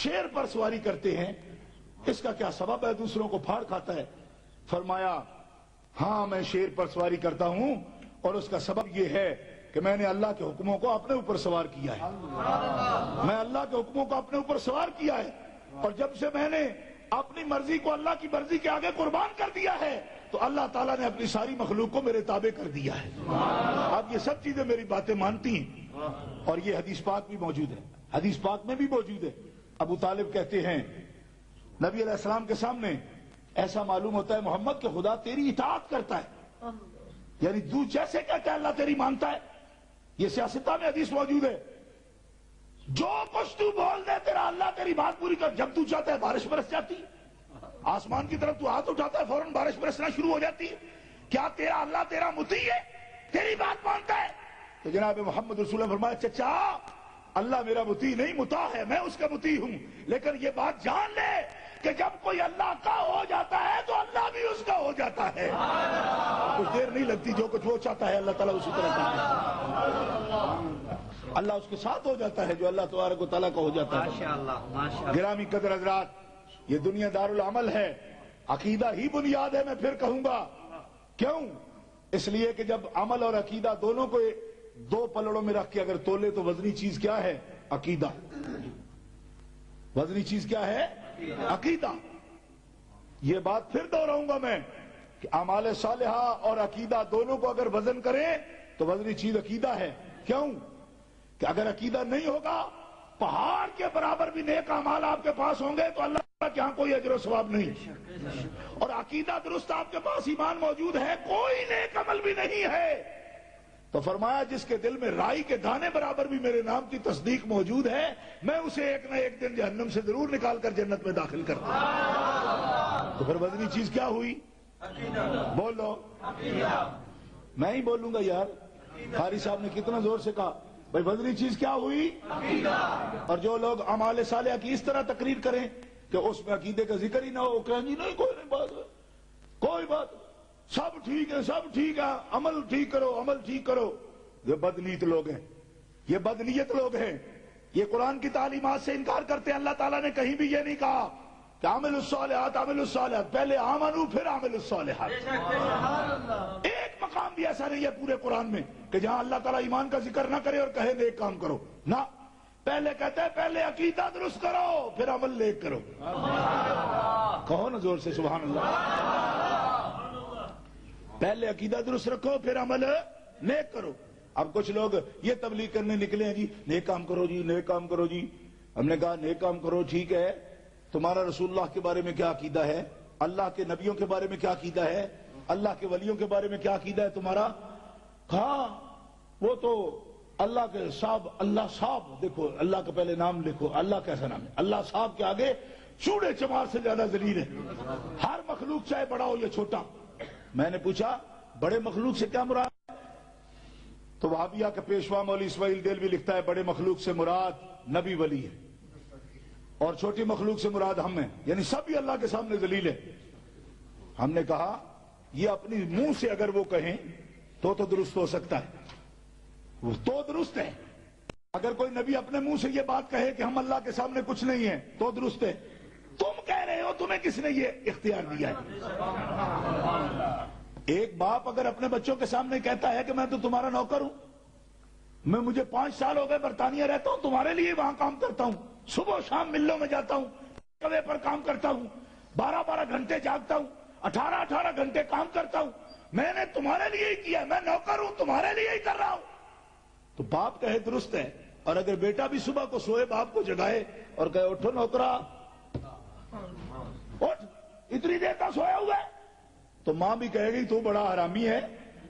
شیر پر سواری کرتے ہیں، اس کا کیا سبب ہے؟ دوسروں کو پھاڑ کھاتا ہے۔ فرمایا ہاں میں شیر پر سواری کرتا ہوں اور اس کا سبب یہ ہے کہ میں نے اللہ کے حکموں کو اپنے اوپر سوار کیا ہے، میں اللہ کے حکموں کو اپنے اوپر سوار کیا ہے، اور جب سے میں نے اپنی مرضی کو اللہ کی مرضی کے آگے قربان کر دیا ہے تو اللہ تعالیٰ نے اپنی ساری مخلوق کو میرے تابع کر دیا ہے۔ اب یہ سب چیزیں میری باتیں مانتی ہیں، اور یہ حدیث پاک بھی موجود ہے، حدیث پاک میں بھی موجود ہے۔ ابو طالب کہتے ہیں نبی علیہ السلام کے سامنے ایسا معلوم ہوتا ہے محمد کہ خدا تیری اطاعت کرتا ہے، یعنی تو جیسے کہتا ہے اللہ تیری مانتا ہے۔ یہ سیاستہ میں حدیث موجود ہے، جو کچھ تو بول دے تیرا اللہ تیری بات پوری کر، جب تو چاہتا ہے بارش برس جاتی ہے، آسمان کی طرف تو ہاتھ اٹھاتا ہے فوراً بارش برسنا شروع ہو جاتی ہے۔ کیا تیرا اللہ تیرا مطیع ہے، تیری بات مانتا ہے؟ تو جناب محمد رسول اللہ فرمایا چچا اللہ میرا مطیع نہیں مطاع ہے، میں اس کا مطیع ہوں، لیکن یہ بات جان لے کہ جب کوئی اللہ کا ہو جاتا ہے تو اللہ بھی اس کا ہو جاتا ہے۔ کچھ دیر نہیں لگتی، جو کچھ وہ چاہتا ہے اللہ تعالیٰ اسی طرح کرتا ہے، اللہ اس کے ساتھ ہو جاتا ہے جو اللہ تبارک و تعالیٰ کا ہو جاتا ہے۔ گرامی قدر حضرات، یہ دنیا دار العمل ہے، عقیدہ ہی بنیاد ہے۔ میں پھر کہوں گا کیوں؟ اس لیے کہ جب عمل اور عقیدہ دونوں کو دو پلڑوں میں رکھ کے اگر تولے تو وزنی چیز کیا ہے؟ عقیدہ۔ وزنی چیز کیا ہے؟ عقیدہ۔ یہ بات پھر دہراؤں گا میں کہ اعمال صالحہ اور عقیدہ دونوں کو اگر وزن کریں تو وزنی چیز عقیدہ ہے۔ کیوں؟ کہ اگر عقیدہ نہیں ہوگا، پہاڑ کے برابر بھی نیک اعمال آپ کے پاس ہوں گے تو اللہ کے ہاں کوئی اجر و ثواب نہیں، اور عقیدہ درست آپ کے پاس ایمان موجود ہے، کوئی نیک عمل بھی نہیں ہے، تو فرمایا جس کے دل میں رائی کے دانے برابر بھی میرے نام کی تصدیق موجود ہے، میں اسے ایک نہ ایک دن جہنم سے ضرور نکال کر جنت میں داخل کرتا ہوں۔ تو پھر وزنی چیز کیا ہوئی؟ بولو۔ میں ہی بولوں گا یار، قاری صاحب نے کتنا زور سے کہا بھائی وزنی چیز کیا ہوئی؟ اور جو لوگ اعمال صالحہ کی اس طرح تقریر کریں کہ اس میں عقیدے کا ذکر ہی نہ ہو، کہیں جی نہیں کوئی نہیں بات ہے، کوئی بات سب ٹھیک ہے، سب ٹھیک ہے، عمل ٹھیک کرو، عمل ٹھیک کرو، یہ بدنیت لوگ ہیں، یہ بدنیت لوگ ہیں، یہ قرآن کی تعلیمات سے انکار کرتے ہیں۔ اللہ تعالیٰ نے کہیں بھی یہ نہیں کہا کہ عامل الصالحات عامل الصالحات، پہلے آمنو پھر عامل الصالحات۔ ایک مقام بھی ایسا نہیں ہے پورے قرآن میں کہ جہاں اللہ تعالیٰ ایمان کا ذکر نہ کرے اور کہے نیک کام کرو، نہ، پہلے کہتے ہیں پہلے عقیدہ درست کرو پھر عمل نیک کرو۔ کہو نا زور سے سبحان اللہ۔ پہلے عقیدہ درست رکھو پھر عمل نیک کرو۔ اب کچھ لوگ یہ تبلیغ کرنے نکلے ہیں جی نیک کام کرو جی، نیک کام کرو جی۔ ہم نے کہا نیک کام کرو ٹھیک ہے، تمہارا رسول اللہ کے بارے میں کیا عقیدہ ہے؟ اللہ کے نبیوں کے بارے میں کیا عقیدہ ہے؟ اللہ کے ولیوں کے بارے میں کیا عقیدہ ہے تمہارا؟ ہاں وہ تو اللہ کے صاحب، اللہ صاحب، دیکھو اللہ کا پہلے نام لکھو، اللہ کیسا نام ہے؟ اللہ صاحب کے آگے چوڑے چمار سے زیادہ ذلیل ہے، ہر مخلوق چاہے بڑا ہو یا چھوٹا۔ میں نے پوچھا بڑے مخلوق سے کیا مراد؟ تو وہابیہ کا پیشوا مولوی اسماعیل دہلوی لکھتا ہے بڑے مخلوق سے مراد نبی ولی ہے، اور چھوٹی مخلوق سے مراد ہم ہیں، یعنی سب ہی اللہ کے سامنے ذلیل ہے۔ ہم نے کہا یہ اپنی منہ سے اگر وہ کہیں تو درست ہو سکتا ہے، وہ تو درست ہے۔ اگر کوئی نبی اپنے منہ سے یہ بات کہے کہ ہم اللہ کے سامنے کچھ نہیں ہیں تو درست ہے۔ تم کہہ رہے ہو تمہیں کس نے یہ اختیار دیا ہے؟ ایک باپ اگر اپنے بچوں کے سامنے کہتا ہے کہ میں تو تمہارا نوکر ہوں، میں مجھے 5 سال ہو گئے برطانیہ رہتا ہوں، تمہارے لیے وہاں کام کرتا ہوں، صبح و شام ملوں میں جاتا ہوں، کوے پر کام کرتا ہوں، 12 گھنٹے جاگتا ہوں، 18 گھنٹے کام کرتا ہوں، میں نے تمہارے لیے ہی کیا، میں نوکر ہوں تمہارے لیے ہی کر رہا ہوں، تو باپ کہے درست ہے۔ اور اگر بیٹا بھی صبح کو سوئے باپ کو جگائے اور کہے اٹھو نوکرا اٹھ، اتنی دیر کا سویا ہوا ہے، تو ماں بھی کہے گی تو بڑا حرامی ہے،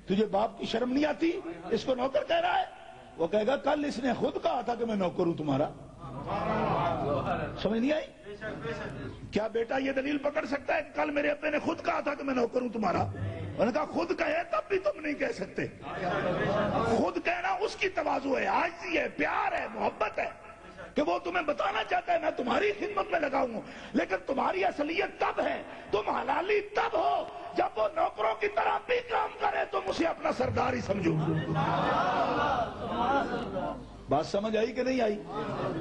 تجھے باپ کی شرم نہیں آتی، اس کو نوکر کہہ رہا ہے؟ وہ کہے گا کل اس نے خود کہا تھا کہ میں نوکر ہوں تمہارا۔ سمجھ نہیں آئی؟ کیا بیٹا یہ دلیل پکڑ سکتا ہے کہ کل میرے ابے نے خود کہا تھا کہ میں نوکر ہوں تمہارا؟ انہوں نے کہا خود کہے تب بھی تم نہیں کہہ سکتے۔ خود کہنا اس کی تواضع ہے، عاجزی ہے، پیار ہے، محبت ہے کہ وہ تمہیں بتانا چاہتا ہے میں تمہاری خدمت میں لگا ہوں، لیکن تمہاری اصلیت تب ہے، تم حلالی تب ہو جب وہ نوکروں کی طرح بھی کام کرے، تم اسے اپنا سردار ہی سمجھو۔ بات سمجھ آئی کہ نہیں آئی؟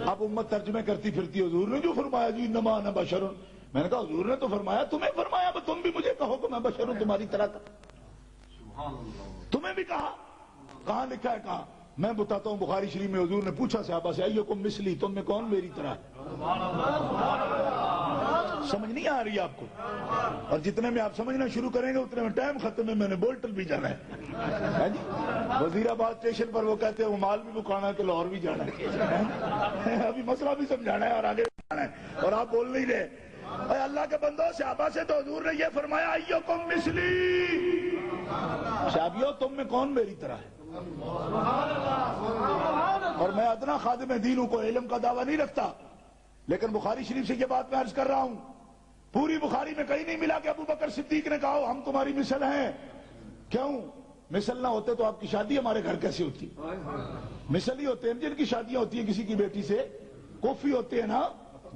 اب امت ترجمے کرتی پھرتی حضور نے جو فرمایا جی انما انا بشر، میں نے کہا حضور نے تو فرمایا، تمہیں فرمایا، تم بھی مجھے کہو کہ میں بشر ہوں تمہاری طرح کا، تمہیں بھی کہا، کہاں لکھا ہے؟ کہاں؟ میں بتاتا ہوں، بخاری شریف میں حضور نے پوچھا صحابہ سے ایکم مثلی، تم میں کون میری طرح ہے؟ سمجھ نہیں آ رہی آپ کو؟ اور جتنے میں آپ سمجھنا شروع کریں گے اتنے میں ٹائم ختم ہے، میں نے بولٹل بھی جانا ہے جی، وزیر آباد اسٹیشن پر وہ کہتے ہیں وہ مال بھی مکانا ہے کہ لاہور بھی جانا ہے، ابھی مسئلہ بھی سمجھانا ہے اور آگے بھی جانا ہے، اور آپ بول نہیں رہے۔ اے اللہ کے بندو، صحابہ سے تو حضور نے یہ فرمایا ایکم مثلی، صحابیو تم میں کون میری طرح ہے؟ اور میں ادنا خادم دین ہوں، کو علم کا دعویٰ نہیں رکھتا، لیکن بخاری شریف سے یہ بات میں عرض کر رہا ہوں، پوری بخاری میں کہیں نہیں ملا کہ ابو بکر صدیق نے کہا ہم تمہاری مثل ہیں۔ کیوں؟ مثل نہ ہوتے تو آپ کی شادی ہمارے گھر کیسے ہوتی؟ مثل ہی ہوتے ہیں جن کی شادیاں ہوتی ہیں کسی کی بیٹی سے، کوفی ہوتے ہیں نا،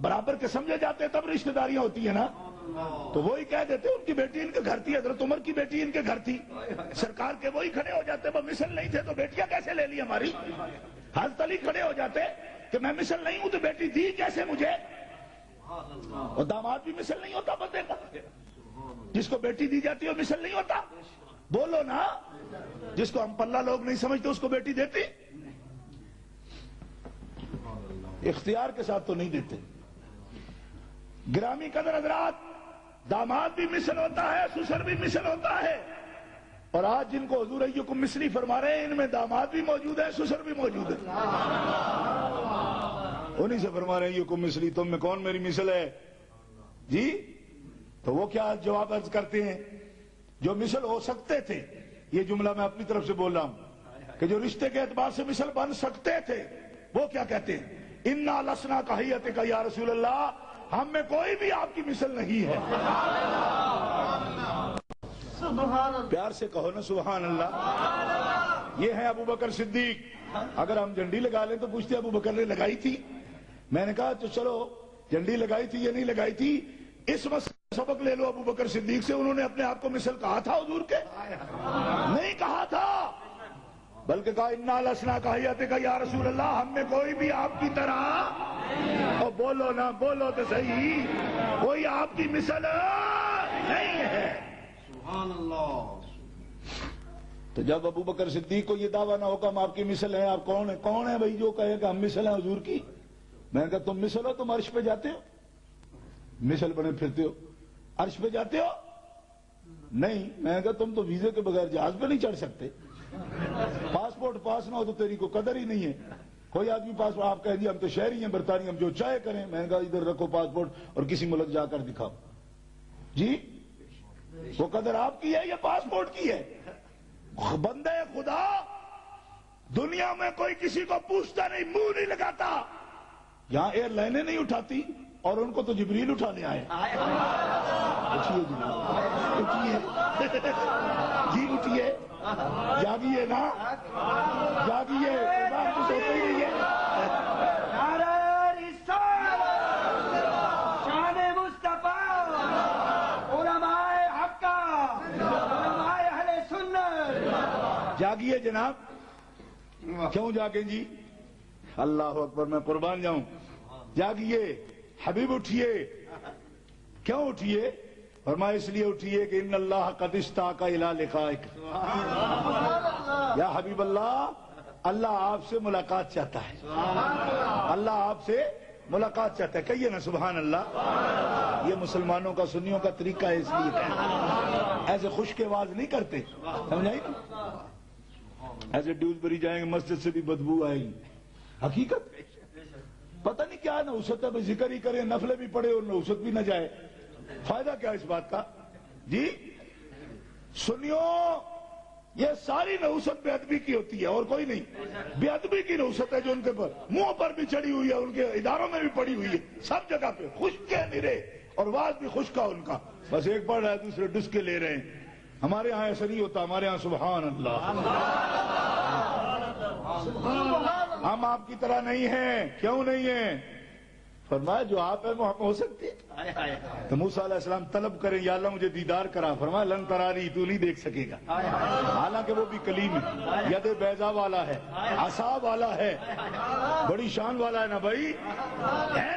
برابر کے سمجھے جاتے ہیں تب رشتہ داریاں ہوتی ہیں نا، تو وہی کہہ دیتے ان کی بیٹی ان کے گھر تھی، حضرت عمر کی بیٹی ان کے گھر تھی، سرکار کے وہی کھڑے ہو جاتے، وہ مثل نہیں تھے تو بیٹیاں کیسے لے لی ہماری؟ حضرت علی کھڑے ہو جاتے کہ میں مثل نہیں ہوں تو بیٹی دی کیسے مجھے؟ اور داماد بھی مثل نہیں ہوتا بندے کا، جس کو بیٹی دی جاتی ہے وہ مثل نہیں ہوتا؟ بولو نا، جس کو ہم پلہ لوگ نہیں سمجھتے اس کو بیٹی دیتی؟ اختیار کے ساتھ تو نہیں دیتے۔ گرامی قدر حضرات، داماد بھی مثل ہوتا ہے، سسر بھی مثل ہوتا ہے، اور آج جن کو حضور ایکم مثلی فرما رہے ہیں ان میں داماد بھی موجود ہے، سسر بھی موجود ہے، انہی سے فرما رہے ہیں ایکم مثلی، تم میں کون میری مثل ہے جی؟ تو وہ کیا جواب عرض کرتے ہیں؟ جو مثل ہو سکتے تھے، یہ جملہ میں اپنی طرف سے بول رہا ہوں، کہ جو رشتے کے اعتبار سے مثل بن سکتے تھے، وہ کیا کہتے ہیں؟ انا لسنا کہیتک یا رسول اللہ، ہم میں کوئی بھی آپ کی مثل نہیں ہے۔ پیار سے کہو نا سبحان اللہ۔ یہ ہے ابو بکر صدیق۔ اگر ہم جھنڈی لگا لیں تو پوچھتے ابو بکر نے لگائی تھی؟ میں نے کہا تو چلو جھنڈی لگائی تھی یا نہیں لگائی تھی، اس مسئلے سبق لے لو ابو بکر صدیق سے، انہوں نے اپنے آپ کو مثل کہا تھا حضور کے؟ نہیں کہا تھا، بلکہ کہا انا لسنا کہیتک یا رسول اللہ، ہم میں کوئی بھی آپ کی طرح، اور بولو نا، بولو تو صحیح، کوئی آپ کی مثل نہیں ہے۔ سبحان اللہ۔ تو جب ابو بکر صدیق کو یہ دعویٰ نہ ہوگا ہم آپ کی مثل ہیں، آپ کون ہیں؟ کون ہے بھائی جو کہے کہ ہم مثل ہیں حضور کی؟ میں نے کہا تم مثل ہو، تم عرش پہ جاتے ہو؟ مثل بنے پھرتے ہو، عرش پہ جاتے ہو؟ نہیں۔ میں نے کہا تم تو ویزے کے بغیر جہاز پہ نہیں چڑھ سکتے، پاسپورٹ پاس نہ ہو تو تیری کو قدر ہی نہیں ہے۔ کوئی آدمی پاسپورٹ، آپ کہہ دیا ہم تو شہری ہیں برطانیہ، ہم جو چاہے کریں۔ میں نے کہا ادھر رکھو پاسپورٹ اور کسی ملک جا کر دکھاؤ جی، وہ قدر آپ کی ہے یا پاسپورٹ کی ہے؟ بندے خدا دنیا میں کوئی کسی کو پوچھتا نہیں، منہ نہیں لگاتا، یہاں ایئر لائنیں نہیں اٹھاتی، اور ان کو تو جبریل اٹھانے آئے۔ اٹھیے جی، اٹھیے جی، اٹھیے، جاگیے نا، جاگیے، آپ تو سوتے ہی نہیں ہے۔ شان مصطفیٰ، علماء حق، علماء اہل سنت، جاگیے جناب۔ کیوں جاگیں جی؟ اللہ اکبر، میں قربان جاؤں، جاگیے حبیب، اٹھیے۔ کیوں اٹھیے؟ فرمایا اس لیے اٹھیے کہ ان اللہ قد اشتاق الی لقائک، یا حبیب اللہ، اللہ آپ سے ملاقات چاہتا ہے، اللہ آپ سے ملاقات چاہتا ہے۔ کہیے نا سبحان اللہ۔ یہ مسلمانوں کا، سنیوں کا طریقہ ہے، اس لیے کہنا، ایسے خوش کے آواز نہیں کرتے، سمجھائی نا؟ ایسے ڈیوزبری جائیں گے مسجد سے بھی بدبو آئے گی، حقیقت پتہ نہیں کیا نحوست ہے، بھائی ذکر ہی کریں، نفلیں بھی پڑھے اور نحوست بھی نہ جائے، فائدہ کیا اس بات کا جی؟ سنیو، یہ ساری نحوست بے ادبی کی ہوتی ہے اور کوئی نہیں۔ بے ادبی کی نحوست ہے جو ان کے منہ پر بھی چڑھی ہوئی ہے، ان کے اداروں میں بھی پڑی ہوئی ہے، سب جگہ پہ خشک کے نرے، اور واز بھی خشک کا ان کا، بس ایک پڑھ رہا ہے دوسرے ڈسکے لے رہے ہیں۔ ہمارے ہاں ایسا نہیں ہوتا، ہمارے ہاں سبحان اللہ۔ ہم آپ کی طرح نہیں ہیں۔ کیوں نہیں ہیں؟ فرمایا جو آپ ہے وہ ہم ہو سکتے ہیں؟ تو موسیٰ علیہ السلام طلب کریں یا اللہ مجھے دیدار کرا، فرمایا لن ترانی، تو نہیں دیکھ سکے گا، حالانکہ وہ بھی کلیم ہے، ید بیضا والا ہے، عصا والا ہے، بڑی شان والا ہے نا بھائی، ہے